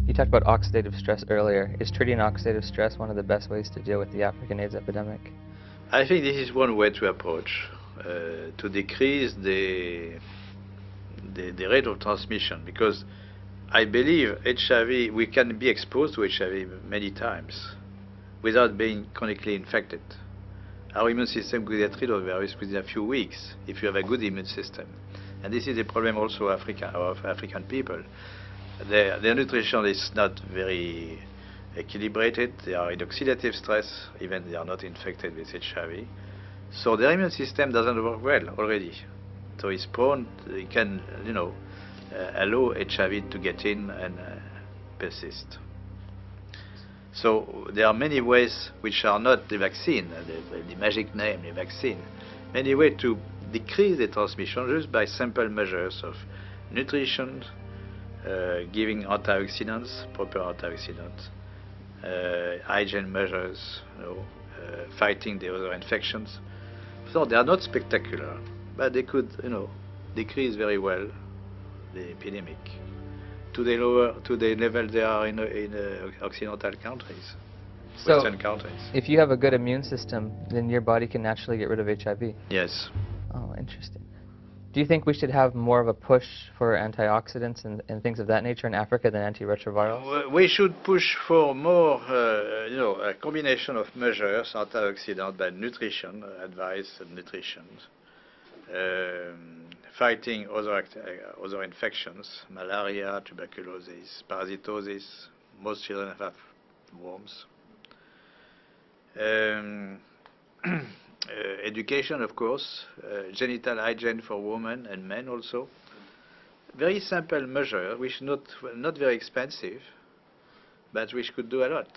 You talked about oxidative stress earlier. Is treating oxidative stress one of the best ways to deal with the African AIDS epidemic? I think this is one way to approach, to decrease the rate of transmission, because I believe HIV, we can be exposed to HIV many times without being chronically infected. Our immune system could get rid of the virus within a few weeks if you have a good immune system. And this is the problem also of African people. Their nutrition is not very equilibrated. They are in oxidative stress, even they are not infected with HIV. So their immune system doesn't work well already. So it's prone, it can, allow HIV to get in and persist. So there are many ways which are not the vaccine, the magic name, the vaccine. Many ways to decrease the transmission just by simple measures of nutrition, giving antioxidants, proper antioxidants, hygiene measures, fighting the other infections. So they are not spectacular, but they could, decrease very well the epidemic to the level they are in Occidental countries, So, Western countries. if you have a good immune system, then your body can naturally get rid of HIV. Yes. Oh, interesting. Do you think we should have more of a push for antioxidants and things of that nature in Africa than antiretrovirals? We should push for more, a combination of measures, antioxidant, but nutrition, advice and nutrition, fighting other infections, malaria, tuberculosis, parasitosis. Most children have worms. Education, of course, genital hygiene for women and men also. Very simple measure, which not very expensive, but which could do a lot.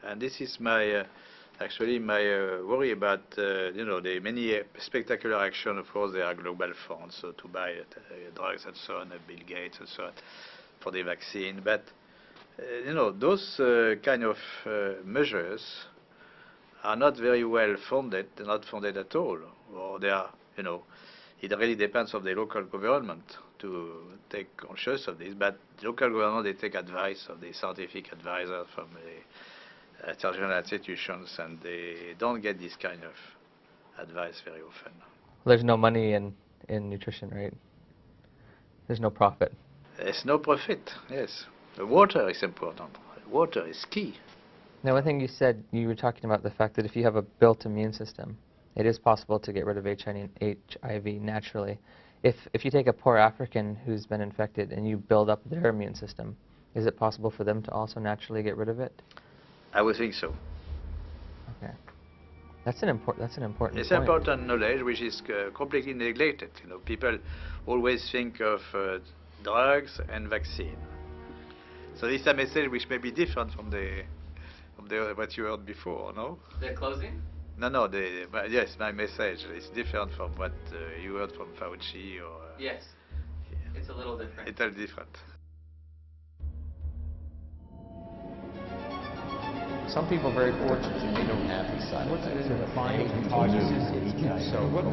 And this is my actually my worry about the many spectacular action. Of course, there are global funds so to buy drugs and so on, Bill Gates and so on, for the vaccine. But those kind of measures are not very well funded. They're not funded at all, or they are, it really depends on the local government to take conscious of this. But the local government, they take advice of the scientific advisors from the international institutions, and they don't get this kind of advice very often. There's no money in nutrition, right? There's no profit. There's no profit, yes. The water is important. Water is key. Now, one thing you said, you were talking about the fact that if you have a built immune system, it is possible to get rid of HIV naturally. If you take a poor African who's been infected and you build up their immune system, is it possible for them to also naturally get rid of it? I would think so. Okay. That's an important It's point. important knowledge which is completely neglected. People always think of drugs and vaccine. So this is a message which may be different from what you heard before, no? The closing? No, yes, my message is different from what you heard from Fauci or... Yes. Yeah. It's a little different. It's a little different. Some people are very fortunate that they don't have these side effects. What's the defining causes? So what